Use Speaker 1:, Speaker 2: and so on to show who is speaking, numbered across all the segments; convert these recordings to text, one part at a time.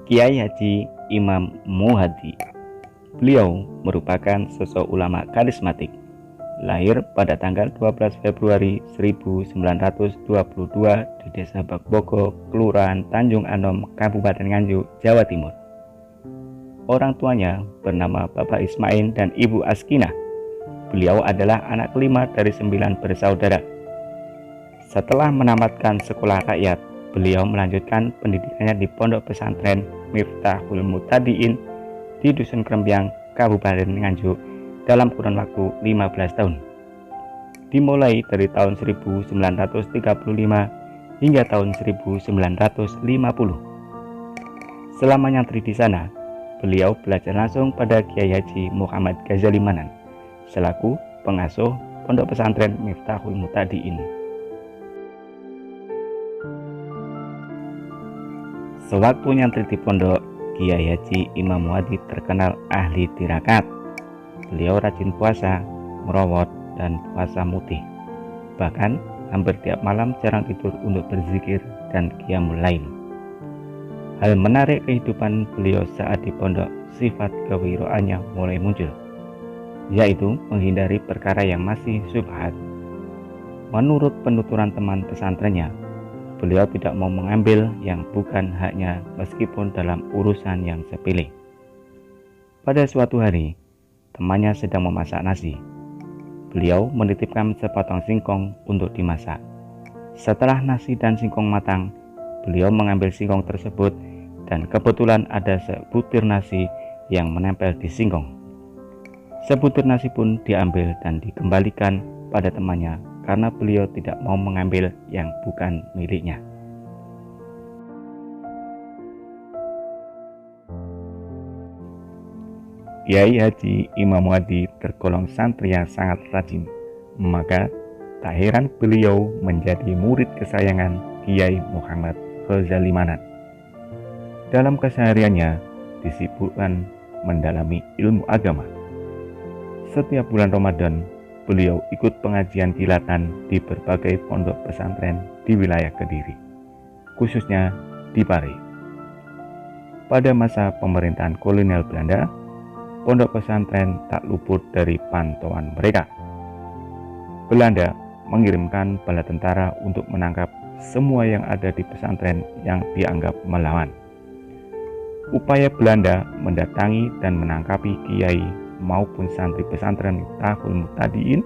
Speaker 1: Kiai Haji Imam Muhadi. Beliau merupakan sosok ulama karismatik. Lahir pada tanggal 12 Februari 1922 di Desa Bakbogo, Kelurahan Tanjung Anom, Kabupaten Nganjuk, Jawa Timur. Orang tuanya bernama Bapak Ismail dan Ibu Askinah. Beliau adalah anak kelima dari 9 bersaudara. Setelah menamatkan sekolah rakyat, beliau melanjutkan pendidikannya di Pondok Pesantren Miftahul Mutadiin di Dusun Krembyang, Kabupaten Nganjuk dalam kurun waktu 15 tahun. Dimulai dari tahun 1935 hingga tahun 1950. Selama nyantri di sana, beliau belajar langsung pada Kiai Haji Muhammad Ghazali Manan selaku pengasuh Pondok Pesantren Miftahul Mutadiin. Sewaktu nyantri di pondok, Kiai Haji Imam Muhadi terkenal ahli tirakat. Beliau rajin puasa, merawat, dan puasa mutih. Bahkan hampir tiap malam jarang tidur untuk berzikir dan qiyamul lail. Hal menarik kehidupan beliau saat di pondok, sifat kewiraannya mulai muncul, yaitu menghindari perkara yang masih syubhat. Menurut penuturan teman pesantrennya, beliau tidak mau mengambil yang bukan haknya meskipun dalam urusan yang sepele. Pada suatu hari, temannya sedang memasak nasi. Beliau menitipkan sepotong singkong untuk dimasak. Setelah nasi dan singkong matang, beliau mengambil singkong tersebut dan kebetulan ada sebutir nasi yang menempel di singkong. Sebutir nasi pun diambil dan dikembalikan pada temannya karena beliau tidak mau mengambil yang bukan miliknya. Kiai Haji Imam Muhadi tergolong santri yang sangat rajin, maka tak heran beliau menjadi murid kesayangan Kiai Muhammad Ghazali Manan. Dalam kesehariannya disibukkan mendalami ilmu agama. Setiap bulan Ramadan, beliau ikut pengajian kilatan di berbagai pondok pesantren di wilayah Kediri, khususnya di Pare. Pada masa pemerintahan kolonial Belanda, pondok pesantren tak luput dari pantauan mereka. Belanda mengirimkan bala tentara untuk menangkap semua yang ada di pesantren yang dianggap melawan. Upaya Belanda mendatangi dan menangkapi kiai maupun santri pesantren Miftahul Mutadiin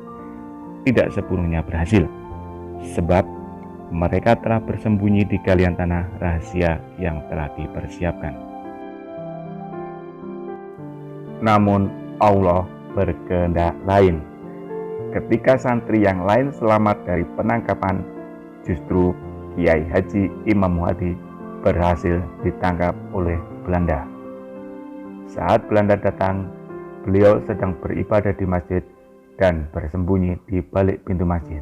Speaker 1: tidak sepenuhnya berhasil, sebab mereka telah bersembunyi di galian tanah rahasia yang telah dipersiapkan. Namun Allah berkehendak lain. Ketika santri yang lain selamat dari penangkapan, justru Kiai Haji Imam Muhadi berhasil ditangkap oleh Belanda. Saat Belanda datang, beliau sedang beribadah di masjid dan bersembunyi di balik pintu masjid.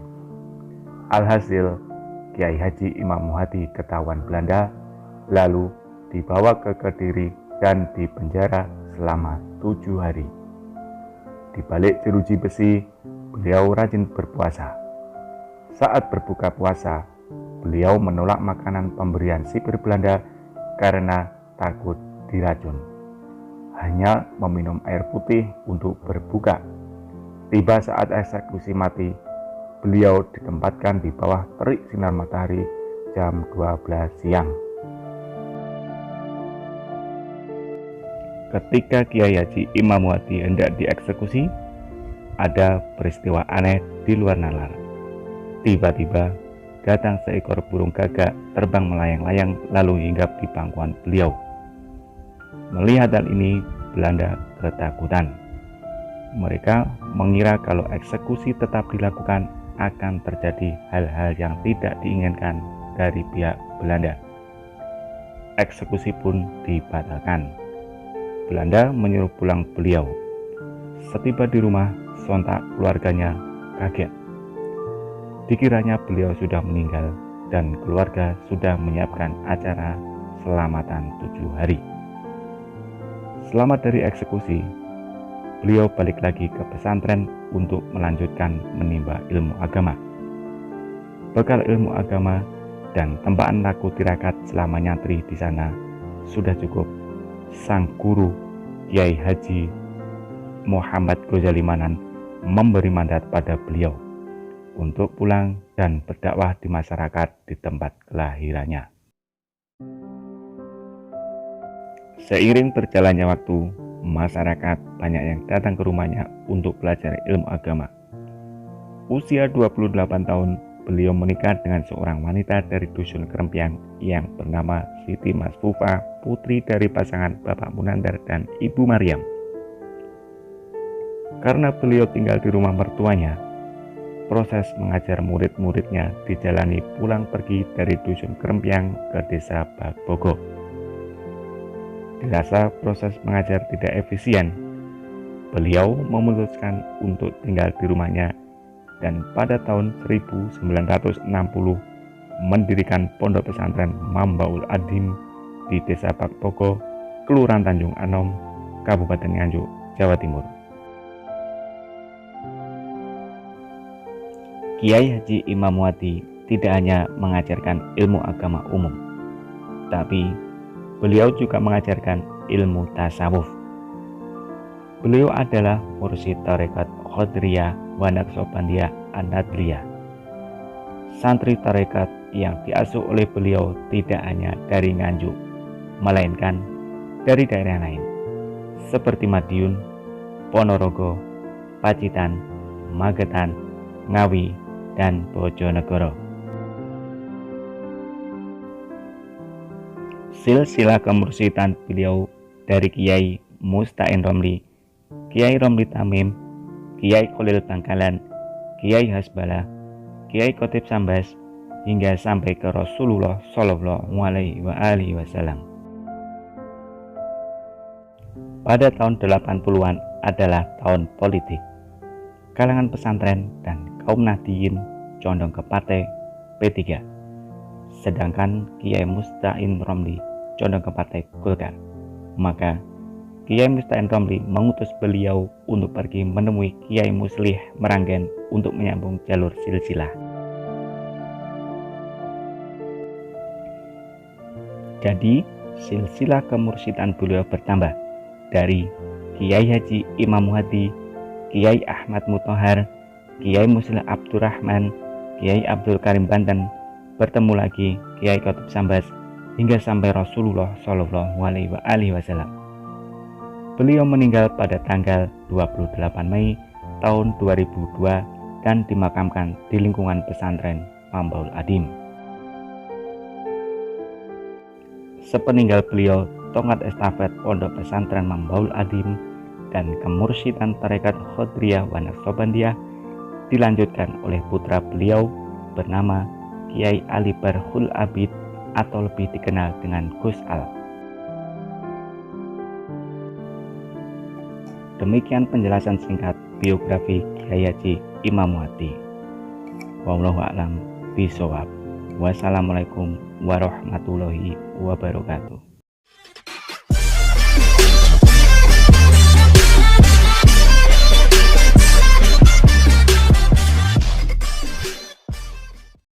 Speaker 1: Alhasil, Kiai Haji Imam Muhadi ketahuan Belanda, lalu dibawa ke Kediri dan dipenjara selama 7 hari. Di balik jeruji besi, beliau rajin berpuasa. Saat berbuka puasa, beliau menolak makanan pemberian sipir Belanda karena takut diracun. Hanya meminum air putih untuk berbuka. Tiba saat eksekusi mati, beliau ditempatkan di bawah terik sinar matahari jam 12 siang. Ketika Kiai Haji Imam Muhadi hendak dieksekusi, ada peristiwa aneh di luar nalar. Tiba-tiba datang seekor burung gagak terbang melayang-layang lalu hinggap di pangkuan beliau. Melihat hal ini, Belanda ketakutan. Mereka mengira kalau eksekusi tetap dilakukan akan terjadi hal-hal yang tidak diinginkan dari pihak Belanda. Eksekusi pun dibatalkan. Belanda menyuruh pulang beliau. Setiba di rumah, sontak keluarganya kaget. Dikiranya beliau sudah meninggal dan keluarga sudah menyiapkan acara selamatan 7 hari. Selamat dari eksekusi, beliau balik lagi ke pesantren untuk melanjutkan menimba ilmu agama. Bekal ilmu agama dan tempaan laku tirakat selama nyantri di sana sudah cukup sang guru Kiai Haji Muhammad Ghazali Manan memberi mandat pada beliau untuk pulang dan berdakwah di masyarakat di tempat kelahirannya. Seiring berjalannya waktu, masyarakat banyak yang datang ke rumahnya untuk belajar ilmu agama. Usia 28 tahun, beliau menikah dengan seorang wanita dari dusun Krempiang yang bernama Siti Masfufa, putri dari pasangan Bapak Munandar dan Ibu Maryam. Karena beliau tinggal di rumah mertuanya, proses mengajar murid-muridnya dijalani pulang pergi dari dusun Krempiang ke desa Bagbogo. Dirasa proses mengajar tidak efisien, beliau memutuskan untuk tinggal di rumahnya dan pada tahun 1960 mendirikan pondok pesantren Mambaul Adim di desa Bagbogo, Kelurahan Tanjung Anom, Kabupaten Nganjuk, Jawa Timur. Kiai Haji Imam Muadi tidak hanya mengajarkan ilmu agama umum, tapi beliau juga mengajarkan ilmu tasawuf. Beliau adalah mursyid tarekat Qadiriyah wa Naqsabandiyah An-Nadliyah. Santri tarekat yang diasuh oleh beliau tidak hanya dari Nganjuk, melainkan dari daerah lain seperti Madiun, Ponorogo, Pacitan, Magetan, Ngawi, dan Bojonegoro. Silsilah kemursidan beliau dari Kiai Musta'in Romli, Kiai Romli Tamim, Kiai Khalil Bangkalan, Kiai Hasbala, Kiai Khotib Sambas, hingga sampai ke Rasulullah Shallallahu Alaihi Wasallam. Pada tahun 80-an adalah tahun politik. Kalangan pesantren dan kaum Nahdliyin condong ke partai P3, sedangkan Kiai Musta'in Romli condong ke partai Golkar. Maka Kiai Musta'in Romli mengutus beliau untuk pergi menemui Kiai Muslih Meranggen untuk menyambung jalur silsilah. Jadi silsilah kemursidan beliau bertambah dari Kiai Haji Imam Muadi, Kiai Ahmad Mutahar, Kiai Muslih Abdurrahman, Kiai Abdul Karim Banten, bertemu lagi Kiai Khotib Sambas, hingga sampai Rasulullah Shallallahu Alaihi Wasallam. Beliau meninggal pada tanggal 28 Mei tahun 2002 dan dimakamkan di lingkungan pesantren Mambaul Adim. Sepeninggal beliau, tongkat estafet pondok pesantren Mambaul Adim dan kemursidan tarekat Qadiriyah wa Naqsabandiyah dilanjutkan oleh putra beliau bernama Kiai Ali Barhul Abid atau lebih dikenal dengan Gus Al. Demikian penjelasan singkat biografi Kiai Haji Imam Muadi. Wallahu a'lam bishawab. Wassalamualaikum warahmatullahi wabarakatuh.